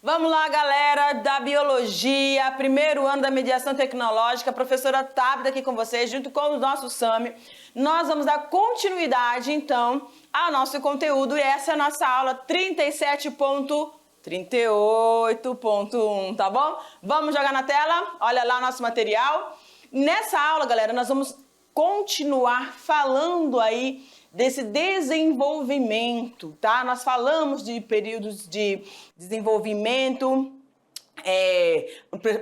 Vamos lá, galera da Biologia, primeiro ano da Mediação Tecnológica, a professora Tabita aqui com vocês, junto com o nosso Sami. Nós vamos dar continuidade, então, ao nosso conteúdo e essa é a nossa aula 37.38.1, tá bom? Vamos jogar na tela? Olha lá o nosso material. Nessa aula, galera, nós vamos continuar falando aí desse desenvolvimento, tá? Nós falamos de períodos de desenvolvimento,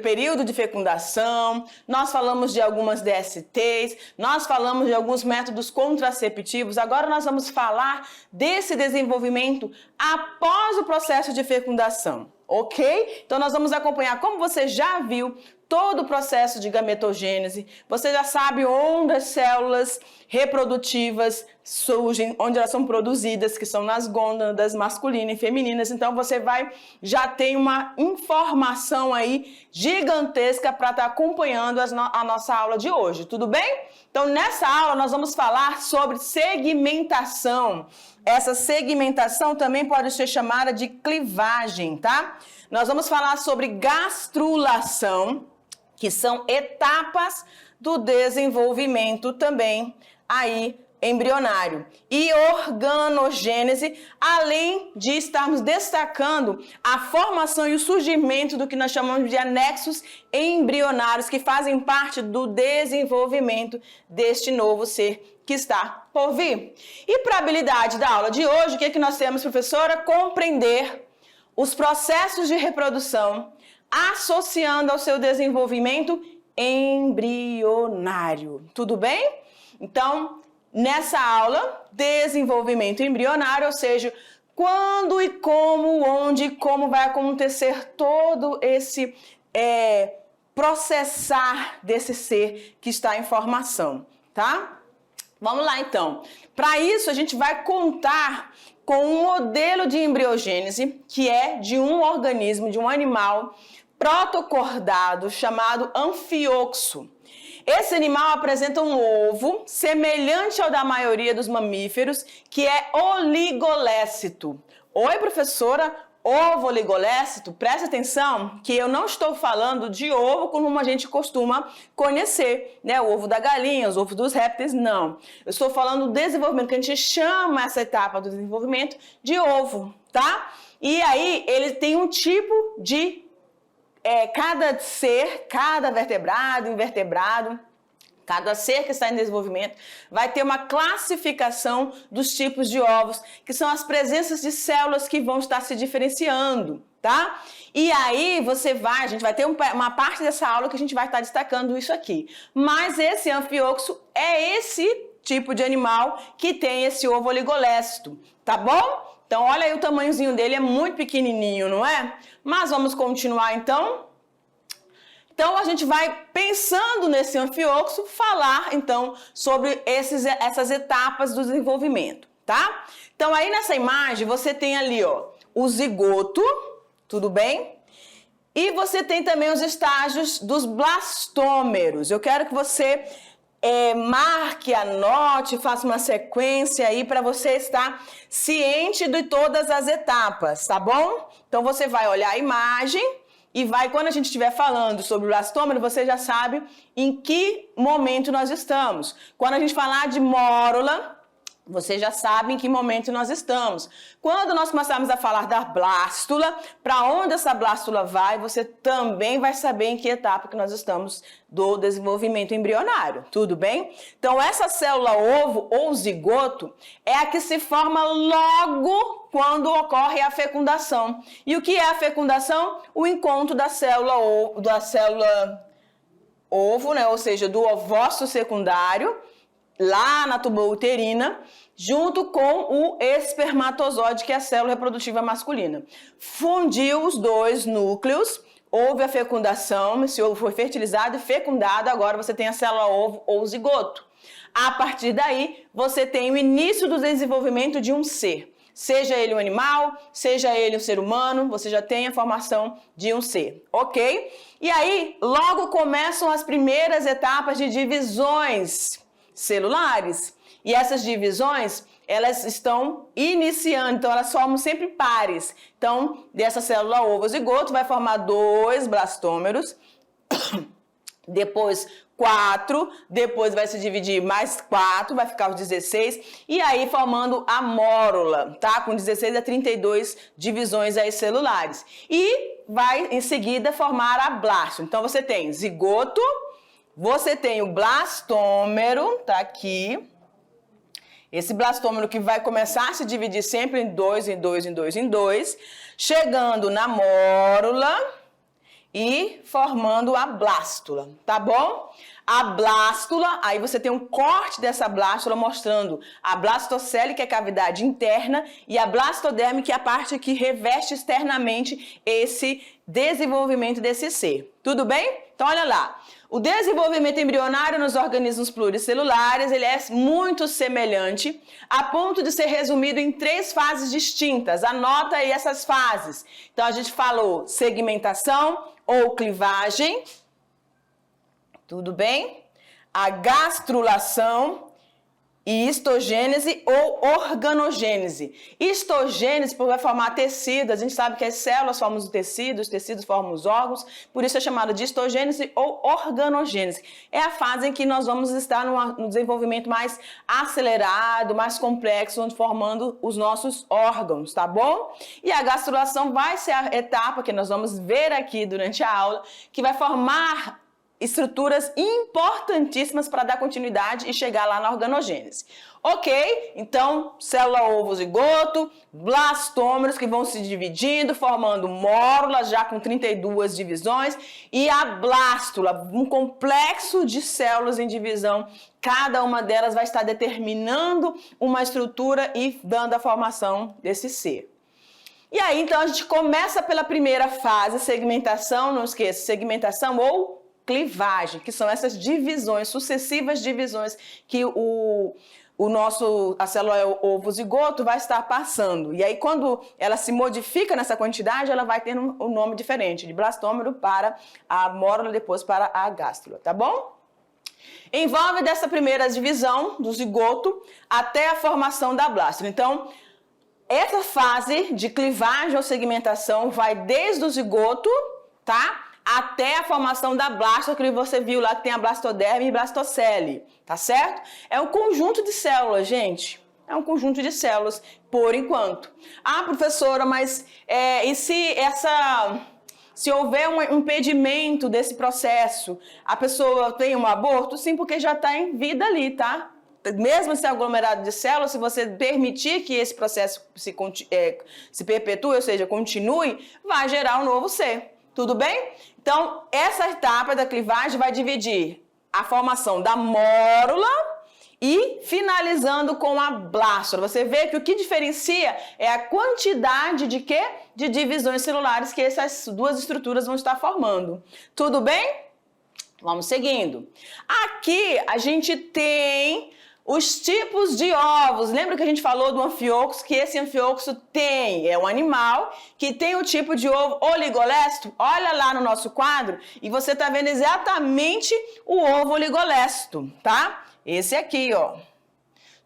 período de fecundação, nós falamos de algumas DSTs, nós falamos de alguns métodos contraceptivos. Agora nós vamos falar desse desenvolvimento após o processo de fecundação, ok? Então nós vamos acompanhar, como você já viu, todo o processo de gametogênese. Você já sabe onde as células reprodutivas surgem, onde elas são produzidas, que são nas gônadas masculinas e femininas. Então você já tem uma informação aí gigantesca para estar acompanhando a nossa aula de hoje, tudo bem? Então nessa aula nós vamos falar sobre segmentação. Essa segmentação também pode ser chamada de clivagem, tá? Nós vamos falar sobre gastrulação, que são etapas do desenvolvimento também aí embrionário. E organogênese, além de estarmos destacando a formação e o surgimento do que nós chamamos de anexos embrionários, que fazem parte do desenvolvimento deste novo ser que está por vir. E para a habilidade da aula de hoje, o que nós temos, professora? Compreender os processos de reprodução associando ao seu desenvolvimento embrionário. Tudo bem? Então, nessa aula, desenvolvimento embrionário, ou seja, quando e como, onde e como vai acontecer todo esse processar desse ser que está em formação, tá? Vamos lá, então. Para isso, a gente vai contar com um modelo de embriogênese, que é de um organismo, de um animal protocordado chamado anfioxo. Esse animal apresenta um ovo semelhante ao da maioria dos mamíferos, que é oligolécito. Oi, professora, ovo oligolécito? Presta atenção que eu não estou falando de ovo como a gente costuma conhecer, né? O ovo da galinha, os ovos dos répteis, não. Eu estou falando do desenvolvimento, que a gente chama essa etapa do desenvolvimento de ovo, tá? E aí ele tem um tipo de cada ser, cada vertebrado, invertebrado, cada ser que está em desenvolvimento vai ter uma classificação dos tipos de ovos, que são as presenças de células que vão estar se diferenciando, tá? E aí a gente vai ter uma parte dessa aula que a gente vai estar destacando isso aqui. Mas esse anfioxo é esse tipo de animal que tem esse ovo oligolécito, tá bom? Então olha aí o tamanhozinho dele, é muito pequenininho, não é? Mas vamos continuar então. Então, a gente vai, pensando nesse anfioxo, falar, então, sobre essas etapas do desenvolvimento, tá? Então, aí nessa imagem, você tem ali, ó, o zigoto, tudo bem? E você tem também os estágios dos blastômeros. Eu quero que você marque, anote, faça uma sequência aí para você estar ciente de todas as etapas, tá bom? Então, você vai olhar a imagem e quando a gente estiver falando sobre o blastômero, você já sabe em que momento nós estamos. Quando a gente falar de mórula, você já sabe em que momento nós estamos. Quando nós começarmos a falar da blástula, para onde essa blástula vai, você também vai saber em que etapa que nós estamos do desenvolvimento embrionário, tudo bem? Então, essa célula ovo ou zigoto é a que se forma logo quando ocorre a fecundação. E o que é a fecundação? O encontro da célula ovo, né? Ou seja, do ovócito secundário, lá na tuba uterina, junto com o espermatozoide, que é a célula reprodutiva masculina. Fundiu os dois núcleos, houve a fecundação, esse ovo foi fertilizado e fecundado, agora você tem a célula ovo ou zigoto. A partir daí, você tem o início do desenvolvimento de um ser. Seja ele um animal, seja ele um ser humano, você já tem a formação de um ser, ok? E aí, logo começam as primeiras etapas de divisões celulares. E essas divisões, elas estão iniciando, então elas formam sempre pares. Então, dessa célula ovo-zigoto vai formar 2 blastômeros, depois 4, depois vai se dividir mais 4, vai ficar os 16, e aí formando a mórula, tá? Com 16 a 32 divisões aí celulares. E vai em seguida formar a blástula. Então você tem zigoto, você tem o blastômero, tá aqui. Esse blastômero que vai começar a se dividir sempre em 2, em 2, em 2, em 2, chegando na mórula e formando a blástula, tá bom? A blástula, aí você tem um corte dessa blástula mostrando a blastocele, que é a cavidade interna, e a blastoderme, que é a parte que reveste externamente esse desenvolvimento desse ser. Tudo bem? Então, olha lá. O desenvolvimento embrionário nos organismos pluricelulares, ele é muito semelhante, a ponto de ser resumido em 3 fases distintas. Anota aí essas fases. Então, a gente falou segmentação ou clivagem, tudo bem? A gastrulação e histogênese ou organogênese. Histogênese, porque vai formar tecido, a gente sabe que as células formam os tecidos formam os órgãos, por isso é chamado de histogênese ou organogênese. É a fase em que nós vamos estar no desenvolvimento mais acelerado, mais complexo, onde formando os nossos órgãos, tá bom? E a gastrulação vai ser a etapa que nós vamos ver aqui durante a aula, que vai formar estruturas importantíssimas para dar continuidade e chegar lá na organogênese. Ok? Então, célula ovo-zigoto, blastômeros que vão se dividindo, formando mórulas já com 32 divisões, e a blástula, um complexo de células em divisão. Cada uma delas vai estar determinando uma estrutura e dando a formação desse ser. E aí, então, a gente começa pela primeira fase, segmentação, não esqueça, segmentação ou clivagem, que são essas divisões, sucessivas divisões que a célula ovo-zigoto vai estar passando. E aí, quando ela se modifica nessa quantidade, ela vai ter um nome diferente, de blastômero para a mórula, depois para a gástrula, tá bom? Envolve dessa primeira divisão do zigoto até a formação da blástula. Então, essa fase de clivagem ou segmentação vai desde o zigoto, tá? Até a formação da blástula, que você viu lá que tem a blastoderme e blastocele, tá certo? É um conjunto de células, gente. É um conjunto de células, por enquanto. Ah, professora, mas se houver um impedimento desse processo, a pessoa tem um aborto? Sim, porque já está em vida ali, tá? Mesmo esse aglomerado de células, se você permitir que esse processo se perpetue, ou seja, continue, vai gerar um novo ser. Tudo bem? Então, essa etapa da clivagem vai dividir a formação da mórula e finalizando com a blástula. Você vê que o que diferencia é a quantidade de quê? De divisões celulares que essas duas estruturas vão estar formando. Tudo bem? Vamos seguindo. Aqui a gente tem os tipos de ovos. Lembra que a gente falou do anfíoxo, que esse anfíoxo é um animal que tem o tipo de ovo oligolesto? Olha lá no nosso quadro e você está vendo exatamente o ovo oligolesto, tá? Esse aqui, ó.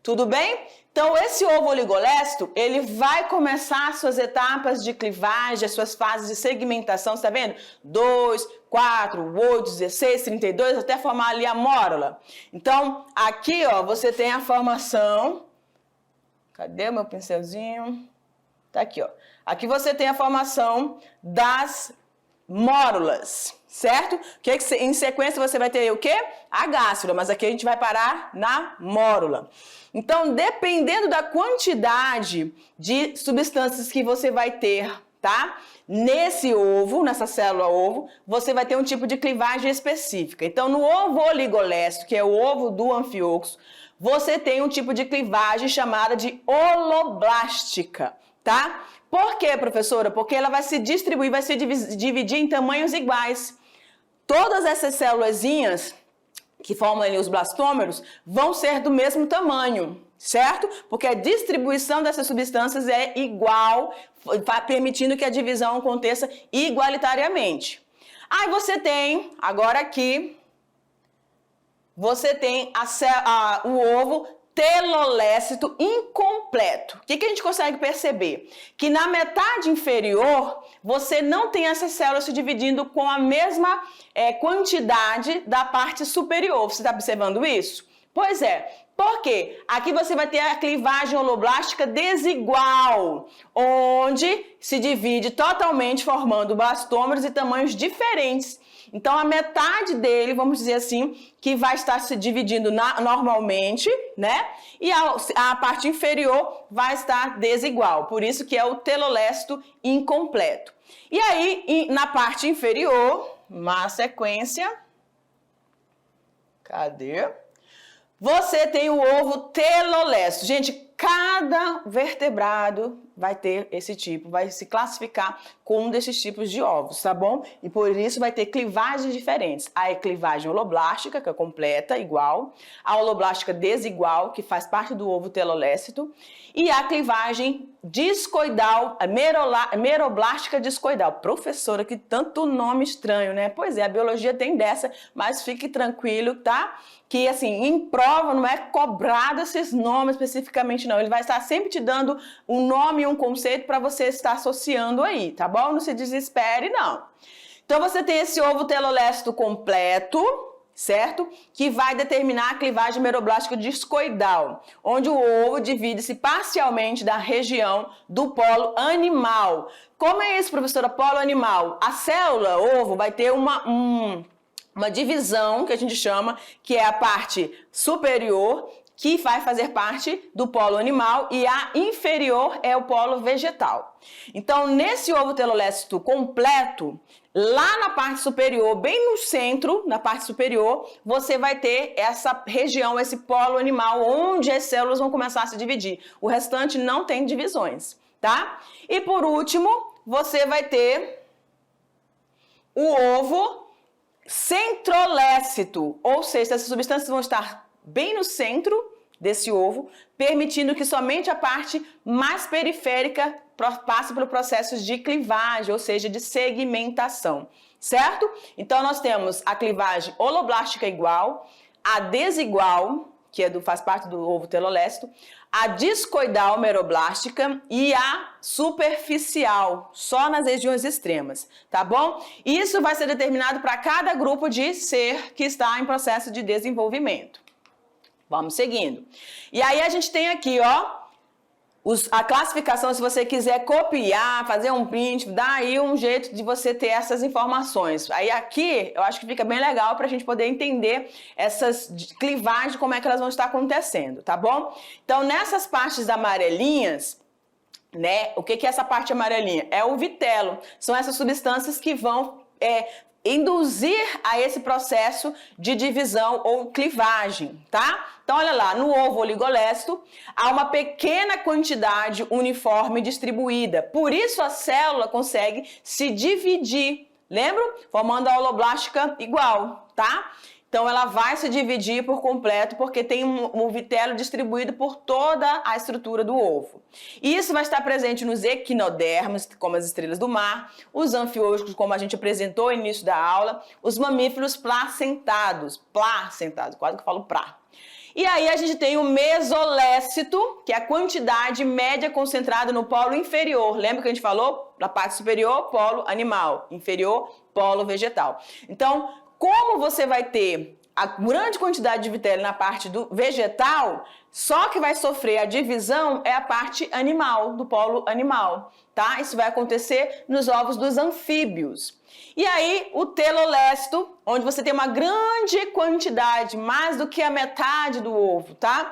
Tudo bem? Então, esse ovo oligolesto, ele vai começar as suas etapas de clivagem, as suas fases de segmentação, você tá vendo? 2, 4, 8, 16, 32, até formar ali a mórula. Então, aqui, ó, você tem a formação... Cadê o meu pincelzinho? Tá aqui, ó. Aqui você tem a formação das mórulas, certo? Em sequência você vai ter o quê? A gástrula, mas aqui a gente vai parar na mórula. Então, dependendo da quantidade de substâncias que você vai ter, tá? Nesse ovo, nessa célula ovo, você vai ter um tipo de clivagem específica. Então, no ovo oligolesto, que é o ovo do anfíoxo, você tem um tipo de clivagem chamada de holoblástica, tá? Por quê, professora? Porque ela vai se distribuir, vai se dividir em tamanhos iguais. Todas essas célulazinhas que formam ali os blastômeros vão ser do mesmo tamanho, certo? Porque a distribuição dessas substâncias é igual, permitindo que a divisão aconteça igualitariamente. Aí você tem, agora aqui, você tem o ovo telolécito incompleto. O que a gente consegue perceber? Que na metade inferior, você não tem essas células se dividindo com a mesma quantidade da parte superior. Você está observando isso? Pois é. Por quê? Aqui você vai ter a clivagem holoblástica desigual, onde se divide totalmente formando blastômeros e tamanhos diferentes. Então, a metade dele, vamos dizer assim, que vai estar se dividindo normalmente, né? E a parte inferior vai estar desigual. Por isso que é o telolécito incompleto. E aí, na parte inferior, uma sequência. Cadê? Você tem o ovo telolécito. Gente, cada vertebrado vai ter esse tipo, vai se classificar com um desses tipos de ovos, tá bom? E por isso vai ter clivagens diferentes. A clivagem holoblástica, que é completa, igual. A holoblástica desigual, que faz parte do ovo telolécito. E a clivagem discoidal, a meroblástica discoidal. Professora, que tanto nome estranho, né? Pois é, a biologia tem dessa, mas fique tranquilo, tá? Que, assim, em prova não é cobrado esses nomes especificamente, não. Ele vai estar sempre te dando um nome e um conceito para você estar associando aí, tá bom? Não se desespere, não. Então, você tem esse ovo telolécito completo, certo? Que vai determinar a clivagem meroblástica discoidal, onde o ovo divide-se parcialmente da região do polo animal. Como é isso, professora? Polo animal. A célula, ovo, vai ter uma divisão, que a gente chama, que é a parte superior, que vai fazer parte do polo animal, e a inferior é o polo vegetal. Então, nesse ovo telolécito completo, lá na parte superior, bem no centro, na parte superior, você vai ter essa região, esse polo animal, onde as células vão começar a se dividir. O restante não tem divisões, tá? E por último, você vai ter o ovo centrolécito, ou seja, essas substâncias vão estar bem no centro desse ovo, permitindo que somente a parte mais periférica passe pelo processo de clivagem, ou seja, de segmentação, certo? Então, nós temos a clivagem holoblástica igual, a desigual, que faz parte do ovo telolécito, a discoidal meroblástica e a superficial, só nas regiões extremas, tá bom? Isso vai ser determinado para cada grupo de ser que está em processo de desenvolvimento. Vamos seguindo. E aí a gente tem aqui, ó, a classificação, se você quiser copiar, fazer um print, dá aí um jeito de você ter essas informações. Aí aqui, eu acho que fica bem legal para a gente poder entender essas clivagens, como é que elas vão estar acontecendo, tá bom? Então, nessas partes amarelinhas, né, o que é essa parte amarelinha? É o vitelo. São essas substâncias que vão induzir a esse processo de divisão ou clivagem, tá? Então, olha lá, no ovo oligolécito, há uma pequena quantidade uniforme distribuída. Por isso, a célula consegue se dividir, lembra? Formando a holoblástica igual, tá? Então, ela vai se dividir por completo porque tem um vitelo distribuído por toda a estrutura do ovo. E isso vai estar presente nos equinodermos, como as estrelas do mar, os anfióticos, como a gente apresentou no início da aula, os mamíferos placentados, quase que eu falo pra. E aí a gente tem o mesolécito, que é a quantidade média concentrada no polo inferior. Lembra que a gente falou? Na parte superior, polo animal, inferior, polo vegetal. Então, como você vai ter a grande quantidade de vitelo na parte do vegetal, só que vai sofrer a divisão é a parte animal, do polo animal, tá? Isso vai acontecer nos ovos dos anfíbios. E aí, o telolécito, onde você tem uma grande quantidade, mais do que a metade do ovo, tá?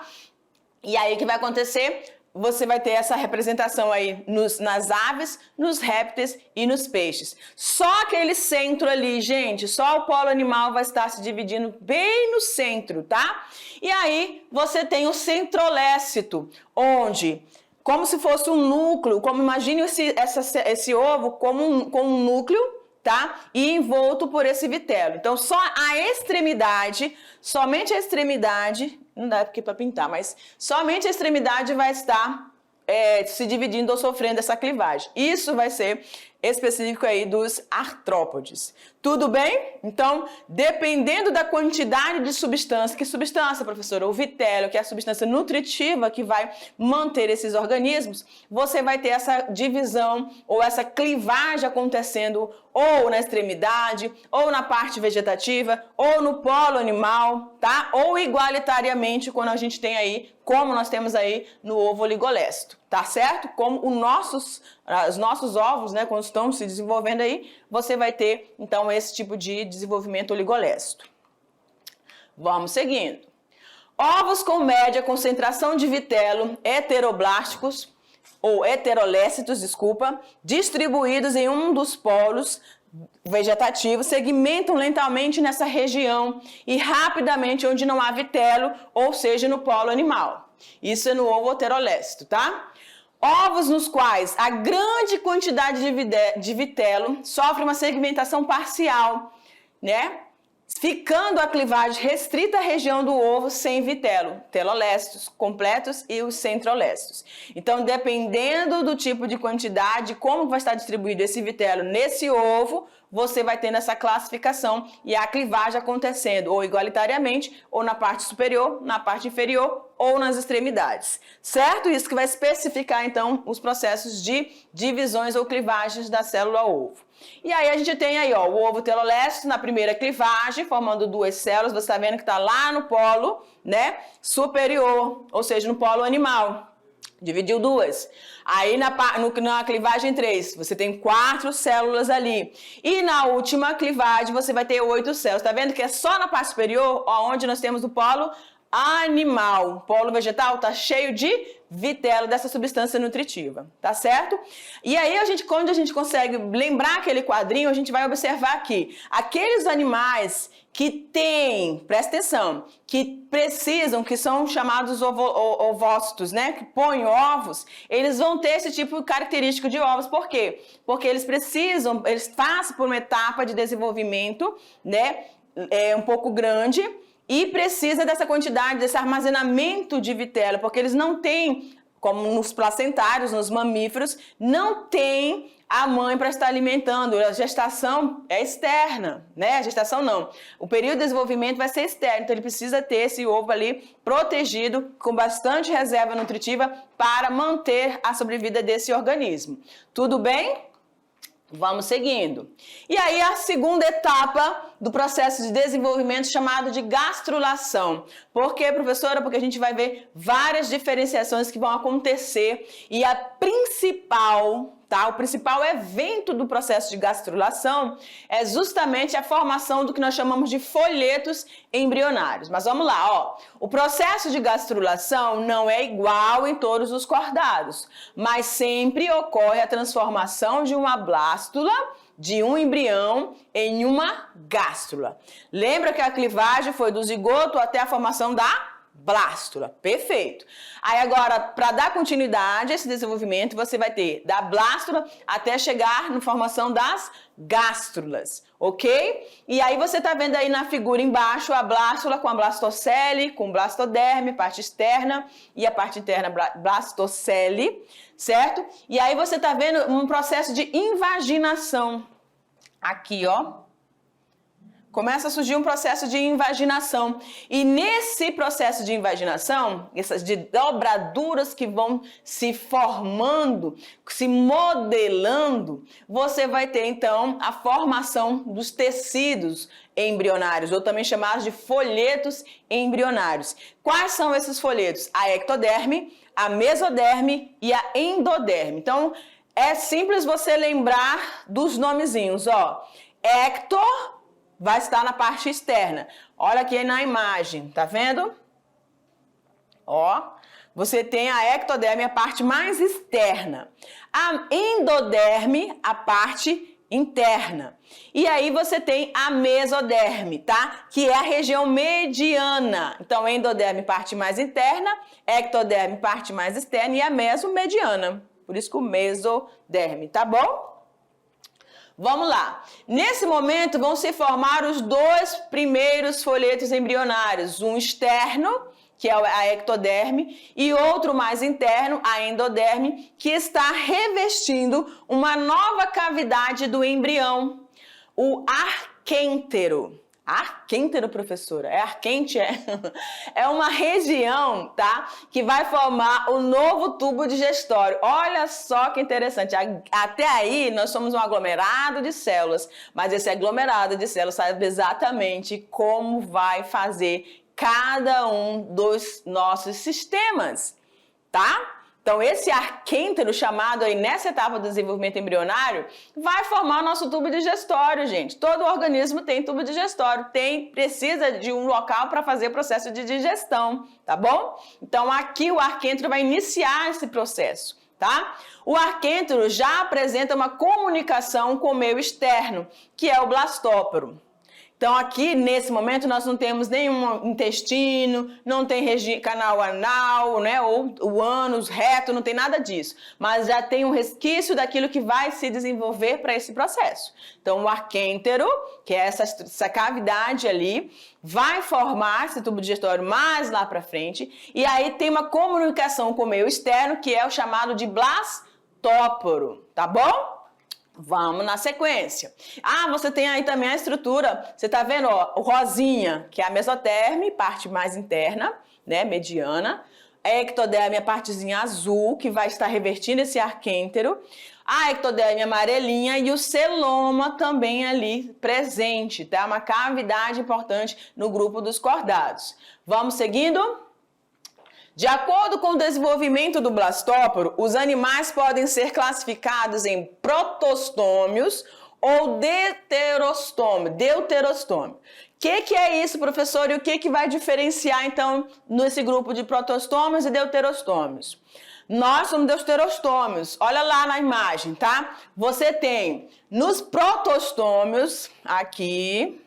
E aí, o que vai acontecer? Você vai ter essa representação aí nas aves, nos répteis e nos peixes. Só aquele centro ali, gente, só o polo animal vai estar se dividindo bem no centro, tá? E aí você tem o centrolécito, onde, como se fosse um núcleo, como imagine esse ovo como um núcleo, tá? E envolto por esse vitelo. Então, só a extremidade, somente a extremidade, não dá aqui para pintar, mas somente a extremidade vai estar se dividindo ou sofrendo essa clivagem. Isso vai ser específico aí dos artrópodes. Tudo bem? Então, dependendo da quantidade de substância, que substância, professora? O vitelo, que é a substância nutritiva que vai manter esses organismos, você vai ter essa divisão ou essa clivagem acontecendo ou na extremidade, ou na parte vegetativa, ou no polo animal, tá? Ou igualitariamente quando a gente tem aí, como nós temos aí no ovo oligolesto, tá certo? Como os nossos ovos, né, quando estão se desenvolvendo aí, você vai ter, então, esse tipo de desenvolvimento oligolesto. Vamos seguindo. Ovos com média concentração de vitelo heteroblásticos, ou heterolécitos, desculpa, distribuídos em um dos polos vegetativos, segmentam lentamente nessa região e rapidamente onde não há vitelo, ou seja, no polo animal. Isso é no ovo heterolécito, tá? Ovos nos quais a grande quantidade de vitelo sofre uma segmentação parcial, né? Ficando a clivagem restrita à região do ovo sem vitelo, telolestos completos e os centrolestos. Então, dependendo do tipo de quantidade, como vai estar distribuído esse vitelo nesse ovo, você vai tendo essa classificação e a clivagem acontecendo ou igualitariamente, ou na parte superior, na parte inferior ou nas extremidades. Certo? Isso que vai especificar, então, os processos de divisões ou clivagens da célula ovo. E aí a gente tem aí, ó, o ovo telolesto na primeira clivagem, formando duas células. Você está vendo que está lá no polo, né, superior, ou seja, no polo animal. Dividiu duas. Aí na clivagem 3, você tem 4 células ali. E na última clivagem você vai ter 8 células. Tá vendo que é só na parte superior, ó, onde nós temos o polo animal. O polo vegetal tá cheio de vitelo, dessa substância nutritiva, tá certo? E aí, quando a gente consegue lembrar aquele quadrinho, a gente vai observar aqui, aqueles animais que têm, presta atenção, que precisam, que são chamados ovócitos, né? Que põem ovos, eles vão ter esse tipo de característica de ovos. Por quê? Porque eles passam por uma etapa de desenvolvimento, né? Um pouco grande, e precisa dessa quantidade, desse armazenamento de vitelo, porque eles não têm, como nos placentários, nos mamíferos, não tem a mãe para estar alimentando. A gestação é externa, né? A gestação não. O período de desenvolvimento vai ser externo, então ele precisa ter esse ovo ali protegido, com bastante reserva nutritiva para manter a sobrevida desse organismo. Tudo bem? Vamos seguindo. E aí a segunda etapa do processo de desenvolvimento chamado de gastrulação. Por quê, professora? Porque a gente vai ver várias diferenciações que vão acontecer e a principal, tá? O principal evento do processo de gastrulação é justamente a formação do que nós chamamos de folhetos embrionários. Mas vamos lá, ó. O processo de gastrulação não é igual em todos os cordados, mas sempre ocorre a transformação de uma blástula, de um embrião, em uma gástrula. Lembra que a clivagem foi do zigoto até a formação da blástula. Perfeito. Aí agora, para dar continuidade a esse desenvolvimento, você vai ter da blástula até chegar na formação das gástrulas, ok? E aí você tá vendo aí na figura embaixo a blástula com a blastocele, com blastoderme, parte externa, e a parte interna blastocele, certo? E aí você tá vendo um processo de invaginação. Aqui, ó. Começa a surgir um processo de invaginação. E nesse processo de invaginação, essas dobraduras que vão se formando, se modelando, você vai ter então a formação dos tecidos embrionários, ou também chamados de folhetos embrionários. Quais são esses folhetos? A ectoderme, a mesoderme e a endoderme. Então, é simples você lembrar dos nomezinhos, ó. Ecto vai estar na parte externa. Olha aqui na imagem, tá vendo? Ó, você tem a ectoderme, a parte mais externa. A endoderme, a parte interna. E aí você tem a mesoderme, tá? Que é a região mediana. Então, endoderme, parte mais interna, ectoderme, parte mais externa e a mesomediana. Por isso que o mesoderme, tá bom? Vamos lá. Nesse momento vão se formar os dois primeiros folhetos embrionários, um externo, que é a ectoderme, e outro mais interno, a endoderme, que está revestindo uma nova cavidade do embrião, o arquêntero. Arquêntero, professora? É arquente, é? É uma região, tá? Que vai formar o novo tubo digestório. Olha só que interessante. Até aí, nós somos um aglomerado de células, mas esse aglomerado de células sabe exatamente como vai fazer cada um dos nossos sistemas, tá? Então, esse arquêntero, chamado aí nessa etapa do desenvolvimento embrionário, vai formar o nosso tubo digestório, gente. Todo organismo tem tubo digestório, precisa de um local para fazer o processo de digestão, tá bom? Então, aqui o arquêntero vai iniciar esse processo, tá? O arquêntero já apresenta uma comunicação com o meio externo, que é o blastóporo. Então, aqui, nesse momento, nós não temos nenhum intestino, não tem canal anal, né, ou o ânus reto, não tem nada disso. Mas já tem um resquício daquilo que vai se desenvolver para esse processo. Então, o arquêntero, que é essa cavidade ali, vai formar esse tubo digestório mais lá para frente. E aí tem uma comunicação com o meio externo, que é o chamado de blastóporo, tá bom? Vamos na sequência. Você tem aí também a estrutura, você tá vendo, ó, o rosinha, que é a mesoderme, parte mais interna, né, mediana. A ectoderme, a partezinha azul, que vai estar revertindo esse arquêntero. A ectoderme amarelinha e o celoma também ali presente, tá? Uma cavidade importante no grupo dos cordados. Vamos seguindo? De acordo com o desenvolvimento do blastóporo, os animais podem ser classificados em protostômios ou deuterostômio. O que é isso, professor? E o que vai diferenciar, então, nesse grupo de protostômios e deuterostômios? Nós somos deuterostômios. Olha lá na imagem, tá? Você tem nos protostômios, aqui...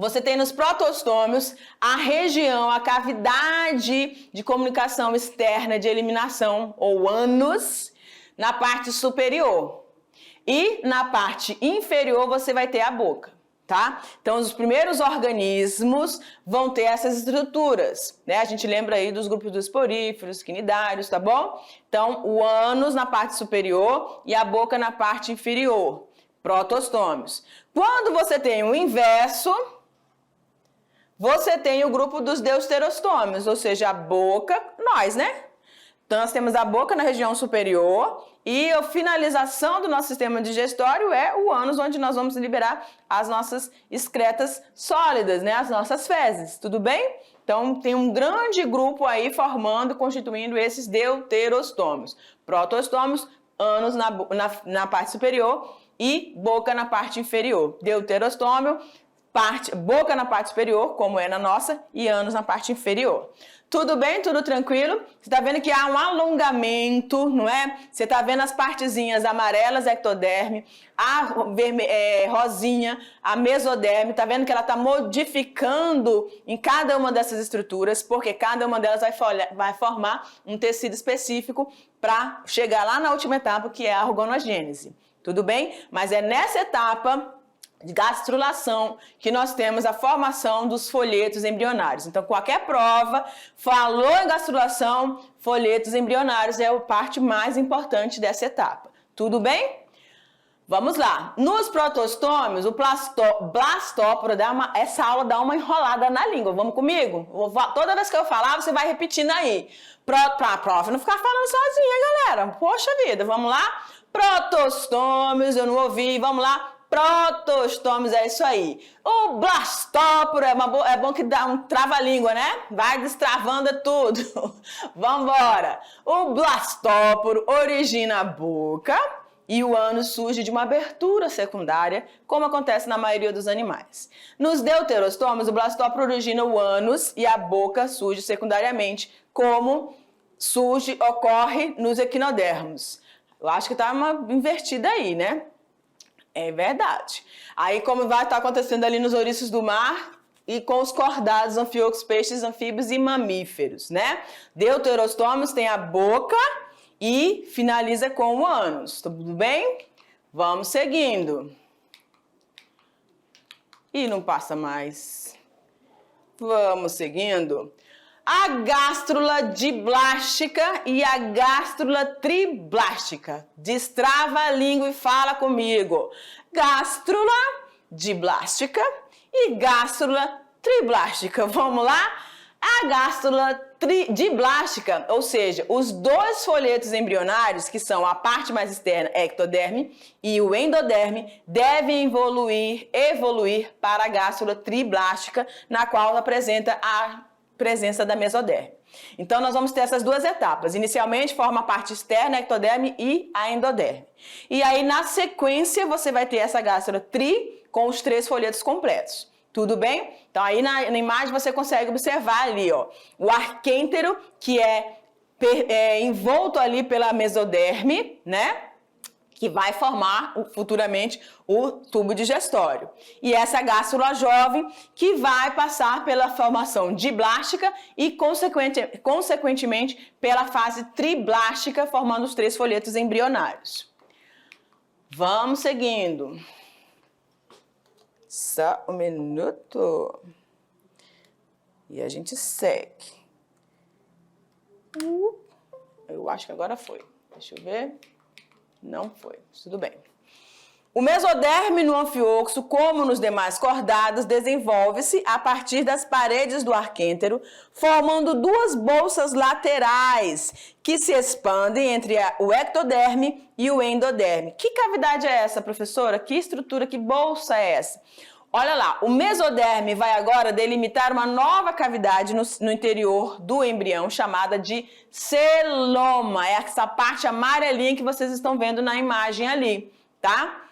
Você tem nos protostômios a região, a cavidade de comunicação externa de eliminação, ou ânus, na parte superior. E na parte inferior você vai ter a boca, tá? Então, os primeiros organismos vão ter essas estruturas, né? A gente lembra aí dos grupos dos poríferos, quinidários, tá bom? Então, o ânus na parte superior e a boca na parte inferior. Protostômios. Quando você tem o inverso... Você tem o grupo dos deuterostômios, ou seja, a boca, nós, né? Então, nós temos a boca na região superior e a finalização do nosso sistema digestório é o ânus, onde nós vamos liberar as nossas excretas sólidas, né? As nossas fezes, tudo bem? Então, tem um grande grupo aí constituindo esses deuterostômios. Protostômios, ânus na parte superior e boca na parte inferior. Deuterostômio, boca na parte superior, como é na nossa, e ânus na parte inferior. Tudo bem? Tudo tranquilo? Você está vendo que há um alongamento, não é? Você está vendo as partezinhas amarelas, ectoderme, a rosinha, a mesoderme. Está vendo que ela está modificando em cada uma dessas estruturas, porque cada uma delas vai formar um tecido específico para chegar lá na última etapa, que é a organogênese. Tudo bem? Mas é nessa etapa de gastrulação que nós temos a formação dos folhetos embrionários. Então, qualquer prova, falou em gastrulação, folhetos embrionários é a parte mais importante dessa etapa. Tudo bem? Vamos lá. Nos protostômios, o blastóporo, essa aula dá uma enrolada na língua. Vamos comigo? Toda vez que eu falar, você vai repetindo aí. Para a prova não ficar falando sozinha, galera. Poxa vida, vamos lá? Protostômios, eu não ouvi, vamos lá. Protostômios, é isso aí. O blastóporo é bom que dá um trava-língua, né? Vai destravando tudo. Vambora. O blastóporo origina a boca e o ânus surge de uma abertura secundária, como acontece na maioria dos animais. Nos deuterostômios, o blastóporo origina o ânus e a boca surge secundariamente, como ocorre nos equinodermos. Eu acho que tá uma invertida aí, né? É verdade. Aí, como vai estar acontecendo ali nos ouriços do mar e com os cordados, anfíocos, peixes, anfíbios e mamíferos, né? Deuterostômios tem a boca e finaliza com o ânus. Tudo bem? Vamos seguindo. E não passa mais. Vamos seguindo. a gástrula diblástica e a gástrula triblástica. Destrava a língua e fala comigo. Gástrula diblástica e gástrula triblástica. Vamos lá? A gástrula diblástica, ou seja, os dois folhetos embrionários, que são a parte mais externa, ectoderme, e o endoderme, devem evoluir para a gástrula triblástica, na qual apresenta a presença da mesoderme. Então, nós vamos ter essas duas etapas. Inicialmente, forma a parte externa, ectoderme, e a endoderme. E aí, na sequência, você vai ter essa gástrula tri com os 3 folhetos completos. Tudo bem? Então, aí na imagem você consegue observar ali, ó, o arquêntero, que é envolto ali pela mesoderme, né? Que vai formar futuramente o tubo digestório. E essa gástrula jovem que vai passar pela formação diblástica e, consequentemente, pela fase triblástica, formando os 3 folhetos embrionários. Vamos seguindo. Só um minuto. E a gente segue. Eu acho que agora foi. Deixa eu ver. Não foi. Tudo bem. O mesoderme no anfióxo, como nos demais cordados, desenvolve-se a partir das paredes do arquêntero, formando 2 bolsas laterais que se expandem entre o ectoderme e o endoderme. Que cavidade é essa, professora? Que estrutura, que bolsa é essa? Olha lá, o mesoderme vai agora delimitar uma nova cavidade no interior do embrião, chamada de celoma. É essa parte amarelinha que vocês estão vendo na imagem ali, tá?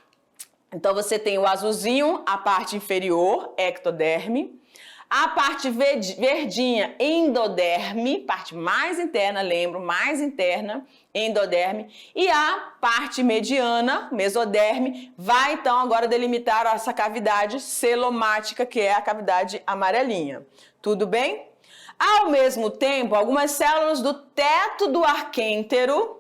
Então, você tem o azulzinho, a parte inferior, ectoderme. A parte verdinha, endoderme, parte mais interna, lembro, mais interna, endoderme. E a parte mediana, mesoderme, vai então agora delimitar essa cavidade celomática, que é a cavidade amarelinha. Tudo bem? Ao mesmo tempo, algumas células do teto do arquêntero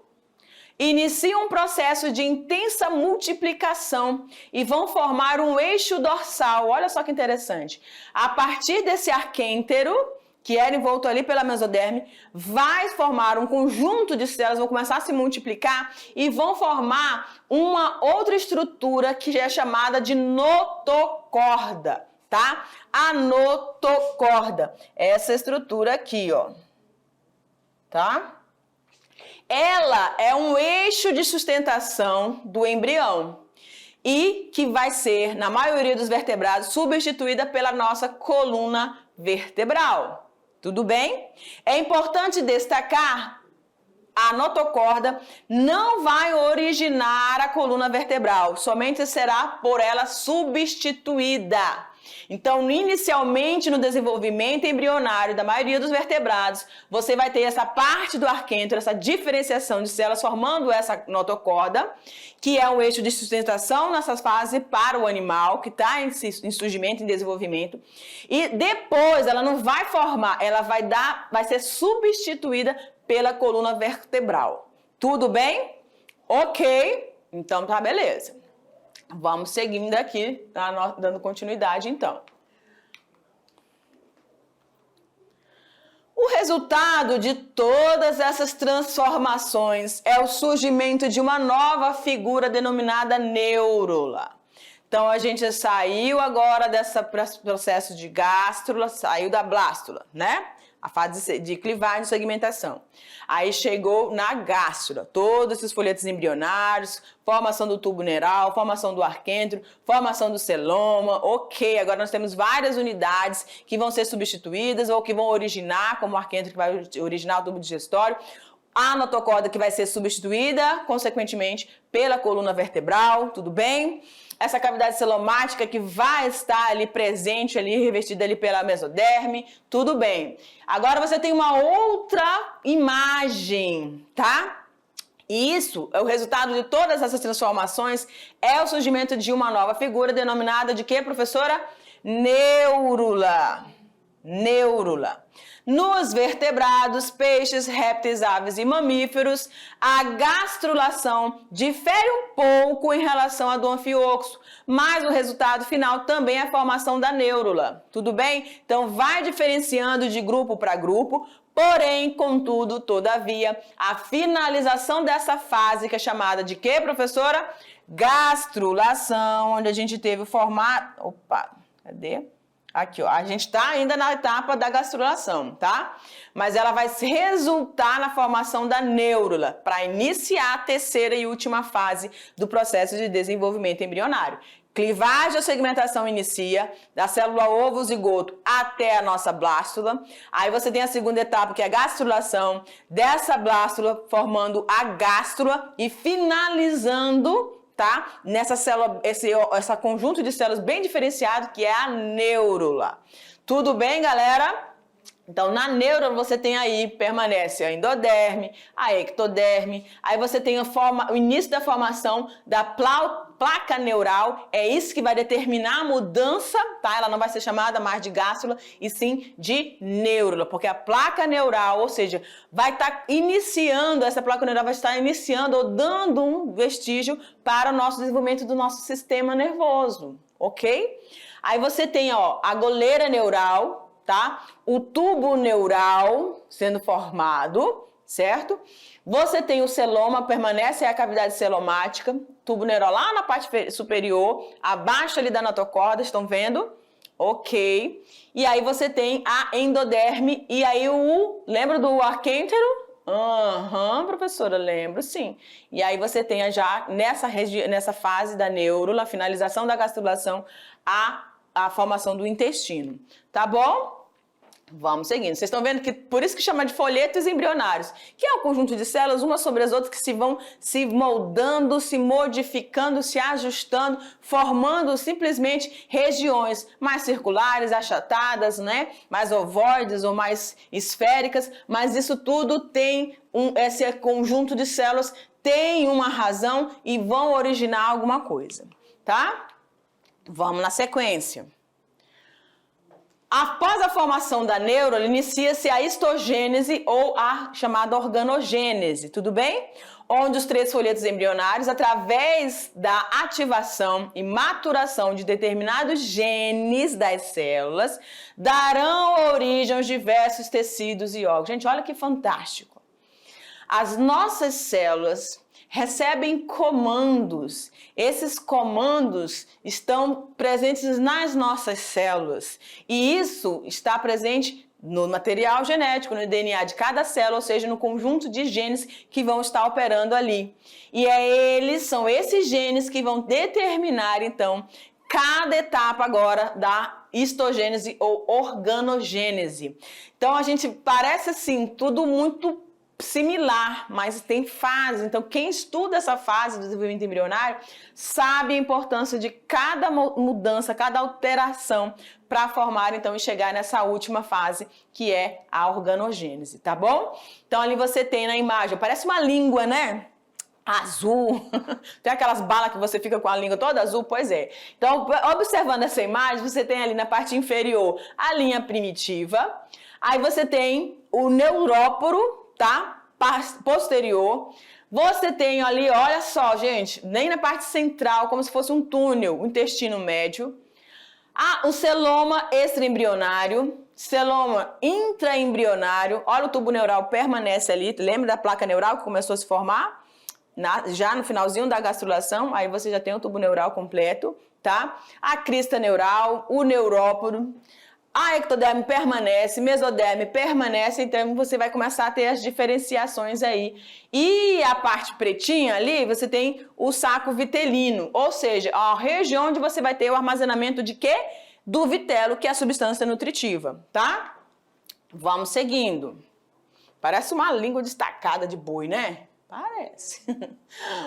iniciam um processo de intensa multiplicação e vão formar um eixo dorsal. Olha só que interessante. A partir desse arquêntero, que era envolto ali pela mesoderme, vai formar um conjunto de células, vão começar a se multiplicar e vão formar uma outra estrutura que é chamada de notocorda, tá? A notocorda. Essa estrutura aqui, ó. Tá? Ela é um eixo de sustentação do embrião e que vai ser, na maioria dos vertebrados, substituída pela nossa coluna vertebral. Tudo bem? É importante destacar, a notocorda não vai originar a coluna vertebral, somente será por ela substituída. Então, inicialmente no desenvolvimento embrionário da maioria dos vertebrados, você vai ter essa parte do arquêntero, essa diferenciação de células formando essa notocorda, que é um eixo de sustentação nessa fase para o animal, que está em surgimento, em desenvolvimento. E depois ela não vai formar, ela vai ser substituída pela coluna vertebral. Tudo bem? Ok? Então tá, beleza. Vamos seguindo aqui, dando continuidade, então. O resultado de todas essas transformações é o surgimento de uma nova figura denominada neurula. Então, a gente saiu agora desse processo de gástrula, saiu da blástula, né? A fase de clivagem e segmentação. Aí chegou na gástrula, todos esses folhetos embrionários, formação do tubo neural, formação do arquêntero, formação do celoma, ok. Agora nós temos várias unidades que vão ser substituídas ou que vão originar, como o arquêntero que vai originar o tubo digestório, a notocorda que vai ser substituída, consequentemente, pela coluna vertebral, tudo bem? Essa cavidade celomática que vai estar ali presente, ali revestida ali pela mesoderme, tudo bem. Agora você tem uma outra imagem, tá? E isso é o resultado de todas essas transformações, é o surgimento de uma nova figura denominada de quê, professora? Neurula. neurula. Nos vertebrados, peixes, répteis, aves e mamíferos, a gastrulação difere um pouco em relação à do anfíoxo, mas o resultado final também é a formação da neurula. Tudo bem? Então vai diferenciando de grupo para grupo, porém, contudo, todavia, a finalização dessa fase, que é chamada de quê, professora? Gastrulação, onde a gente teve o formato... Opa, cadê? Aqui, ó, a gente está ainda na etapa da gastrulação, tá? Mas ela vai resultar na formação da neurula, para iniciar a terceira e última fase do processo de desenvolvimento embrionário. Clivagem ou segmentação inicia, da célula ovo zigoto até a nossa blástula. Aí você tem a segunda etapa, que é a gastrulação, dessa blástula formando a gástrula e finalizando, tá? Nessa célula, essa conjunto de células bem diferenciado, que é a neurula. Tudo bem, galera? Então, na neurula você tem aí, permanece a endoderme, a ectoderme, aí você tem o início da formação da placa neural, é isso que vai determinar a mudança, tá? Ela não vai ser chamada mais de gástrula, e sim de neurula, porque a placa neural, ou seja, vai estar iniciando, essa placa neural vai estar iniciando ou dando um vestígio para o nosso desenvolvimento do nosso sistema nervoso, ok? Aí você tem, ó, a goleira neural, tá? O tubo neural sendo formado, certo? Você tem o celoma, permanece a cavidade celomática, tubo neural lá na parte superior, abaixo ali da notocorda, estão vendo? Ok. E aí você tem a endoderme e aí lembra do arquêntero? Professora, lembro sim. E aí você tem já nessa fase da neurula, a finalização da gastrulação, a formação do intestino, tá bom? Vamos seguindo. Vocês estão vendo que por isso que chama de folhetos embrionários, que é um conjunto de células umas sobre as outras que se vão se moldando, se modificando, se ajustando, formando simplesmente regiões mais circulares, achatadas, né? Mais ovoides ou mais esféricas, mas isso tudo tem esse conjunto de células tem uma razão e vão originar alguma coisa, tá? Vamos na sequência. Após a formação da neurula, inicia-se a histogênese ou a chamada organogênese, tudo bem? Onde os 3 folhetos embrionários, através da ativação e maturação de determinados genes das células, darão origem aos diversos tecidos e órgãos. Gente, olha que fantástico! As nossas células recebem comandos. Esses comandos estão presentes nas nossas células e isso está presente no material genético, no DNA de cada célula, ou seja, no conjunto de genes que vão estar operando ali. E são esses genes que vão determinar, então, cada etapa agora da histogênese ou organogênese. Então, a gente parece assim, tudo muito similar, mas tem fase. Então, quem estuda essa fase do desenvolvimento embrionário sabe a importância de cada mudança, cada alteração para formar, então, e chegar nessa última fase, que é a organogênese, tá bom? Então, ali você tem na imagem, parece uma língua, né? Azul, tem aquelas balas que você fica com a língua toda azul, pois é. Então, observando essa imagem, você tem ali na parte inferior a linha primitiva, aí você tem o neuróporo, tá? Posterior. Você tem ali, olha só, gente, nem na parte central, como se fosse um túnel, o intestino médio. O celoma extraembrionário, celoma intraembrionário. Olha, o tubo neural permanece ali. Lembra da placa neural que começou a se formar? Já no finalzinho da gastrulação, aí você já tem o tubo neural completo, tá? A crista neural, o neuróporo. A ectoderme permanece, mesoderme permanece, então você vai começar a ter as diferenciações aí. E a parte pretinha ali, você tem o saco vitelino, ou seja, a região onde você vai ter o armazenamento de quê? Do vitelo, que é a substância nutritiva, tá? Vamos seguindo. Parece uma língua destacada de boi, né? Parece.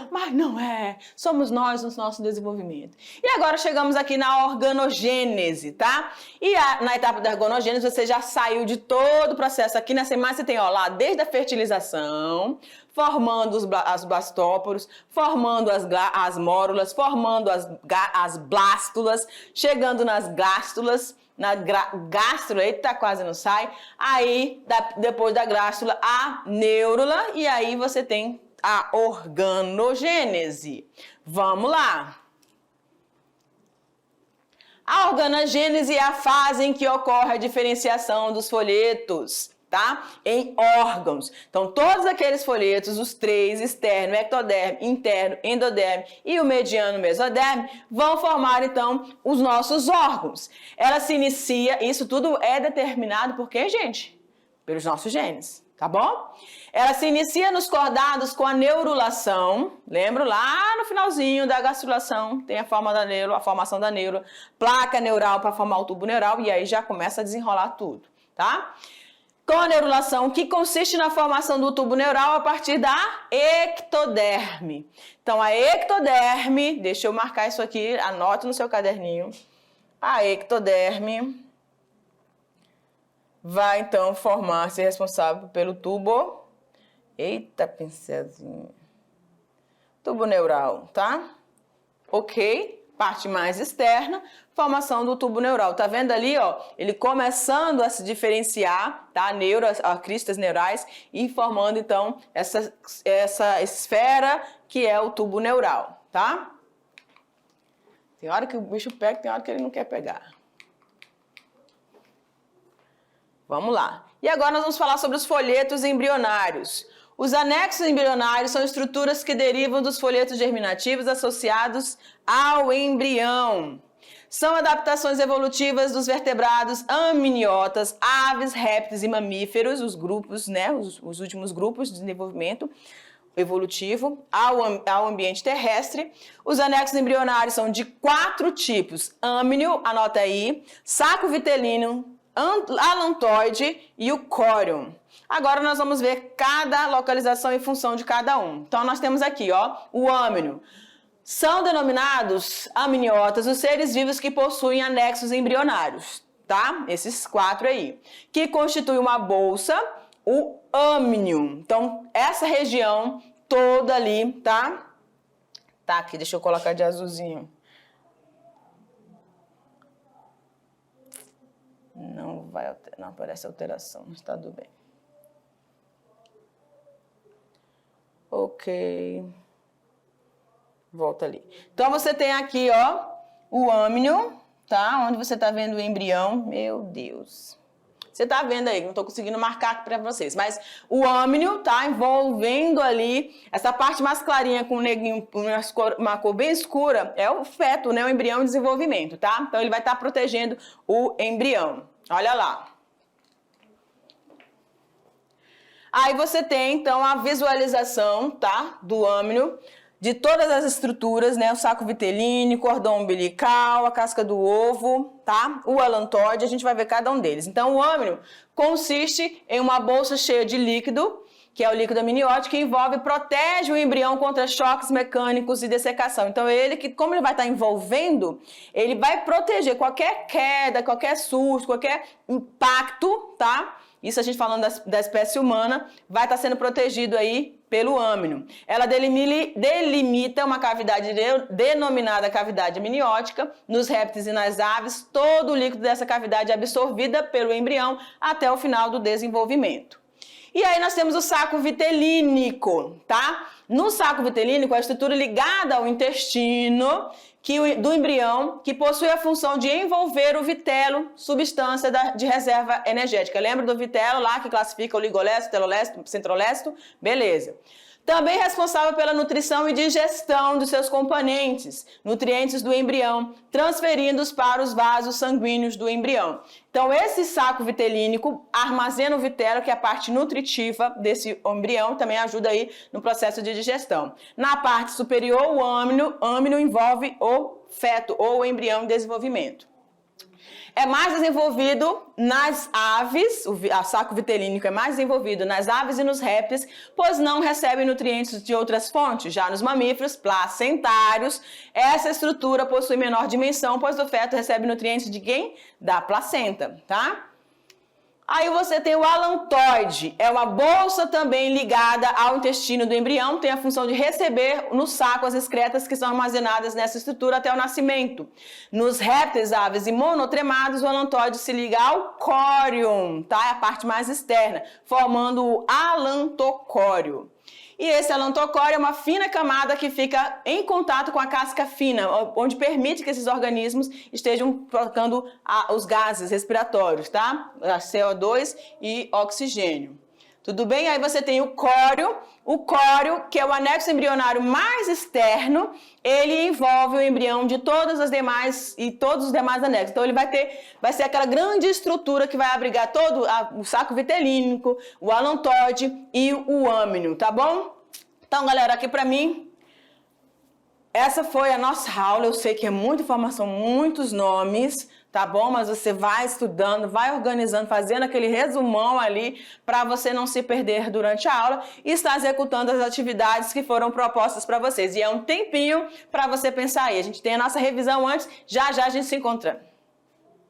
Mas não é. Somos nós no nosso desenvolvimento. E agora chegamos aqui na organogênese, tá? E na etapa da organogênese você já saiu de todo o processo. Aqui nessa imagem você tem, ó, lá desde a fertilização, formando os blastóporos, formando as mórulas, formando as blástulas, chegando nas gástulas, na gástrula, eita, quase não sai. Aí, depois da gástrula, a neurula, e aí você tem a organogênese. Vamos lá. A organogênese é a fase em que ocorre a diferenciação dos folhetos, tá? Em órgãos. Então, todos aqueles folhetos, os três, externo, ectoderme, interno, endoderme e o mediano, mesoderme, vão formar, então, os nossos órgãos. Ela se inicia, isso tudo é determinado por quê, gente? Pelos nossos genes, tá bom? Ela se inicia nos cordados com a neurulação, lembro lá no finalzinho da gastrulação, tem a formação da neurula, placa neural para formar o tubo neural, e aí já começa a desenrolar tudo, tá? Com a neurulação, que consiste na formação do tubo neural a partir da ectoderme. Então, a ectoderme, deixa eu marcar isso aqui, anote no seu caderninho. A ectoderme vai, então, ser responsável pelo tubo. Eita, pincelzinho. Tubo neural, tá? Ok? Parte mais externa, formação do tubo neural. Tá vendo ali, ó? Ele começando a se diferenciar, tá? As cristas neurais e formando, então, essa esfera que é o tubo neural, tá? Tem hora que o bicho pega, tem hora que ele não quer pegar. Vamos lá. E agora nós vamos falar sobre os folhetos embrionários. Os anexos embrionários são estruturas que derivam dos folhetos germinativos associados ao embrião. São adaptações evolutivas dos vertebrados, amniotas, aves, répteis e mamíferos, os grupos, né, os últimos grupos de desenvolvimento evolutivo ao ambiente terrestre. Os anexos embrionários são de 4 tipos: âmnio, anota aí, saco vitelino, alantoide e o córion. Agora nós vamos ver cada localização em função de cada um. Então nós temos aqui, ó, o âmnio. São denominados amniotas os seres vivos que possuem anexos embrionários, tá? Esses 4 aí, que constitui uma bolsa, o âmnio. Então essa região toda ali, tá? Tá aqui, deixa eu colocar de azulzinho. Não aparece alteração, mas tá tudo bem. Ok. Volta ali. Então, você tem aqui, ó, o âmnio, tá? Onde você tá vendo o embrião. Meu Deus. Você tá vendo aí, não tô conseguindo marcar aqui pra vocês. Mas o âmnio tá envolvendo ali, essa parte mais clarinha com o neguinho, uma cor bem escura, é o feto, né? O embrião em desenvolvimento, tá? Então, ele vai estar protegendo o embrião. Olha lá. Aí você tem, então, a visualização, tá? Do âmnio, de todas as estruturas, né? O saco vitelino, cordão umbilical, a casca do ovo, tá? O alantoide, a gente vai ver cada um deles. Então, o âmnio consiste em uma bolsa cheia de líquido, que é o líquido amniótico, que envolve e protege o embrião contra choques mecânicos e dessecação. Então, como ele vai estar envolvendo, ele vai proteger qualquer queda, qualquer susto, qualquer impacto, tá? Isso a gente falando da espécie humana, vai estar sendo protegido aí pelo âmnio. Ela delimita uma cavidade denominada cavidade amniótica. Nos répteis e nas aves, todo o líquido dessa cavidade é absorvida pelo embrião até o final do desenvolvimento. E aí nós temos o saco vitelínico, tá? No saco vitelínico, a estrutura ligada ao intestino do embrião, que possui a função de envolver o vitelo, substância de reserva energética. Lembra do vitelo lá que classifica o ligolécito, telolécito, centrolécito? Beleza. Também responsável pela nutrição e digestão dos seus componentes, nutrientes do embrião, transferindo-os para os vasos sanguíneos do embrião. Então, esse saco vitelínico armazena o vitelo, que é a parte nutritiva desse embrião, também ajuda aí no processo de digestão. Na parte superior, o âmnio envolve o feto ou o embrião em desenvolvimento. É mais desenvolvido nas aves, o saco vitelínico é mais desenvolvido nas aves e nos répteis, pois não recebe nutrientes de outras fontes. Já nos mamíferos placentários, essa estrutura possui menor dimensão, pois o feto recebe nutrientes de quem? Da placenta, tá? Aí você tem o alantoide, é uma bolsa também ligada ao intestino do embrião, tem a função de receber no saco as excretas que são armazenadas nessa estrutura até o nascimento. Nos répteis, aves e monotremados, o alantoide se liga ao córium, tá? É a parte mais externa, formando o alantocório. E esse alantocório é uma fina camada que fica em contato com a casca fina, onde permite que esses organismos estejam trocando os gases respiratórios, tá? CO2 e oxigênio. Tudo bem? Aí você tem o cório, que é o anexo embrionário mais externo, ele envolve o embrião de todos os demais anexos. Então ele vai ser aquela grande estrutura que vai abrigar todo o saco vitelínico, o alantoide e o âmino, tá bom? Então, galera, aqui pra mim, essa foi a nossa aula. Eu sei que é muita informação, muitos nomes, tá bom? Mas você vai estudando, vai organizando, fazendo aquele resumão ali para você não se perder durante a aula e estar executando as atividades que foram propostas para vocês. E é um tempinho para você pensar aí. A gente tem a nossa revisão antes, já já a gente se encontra.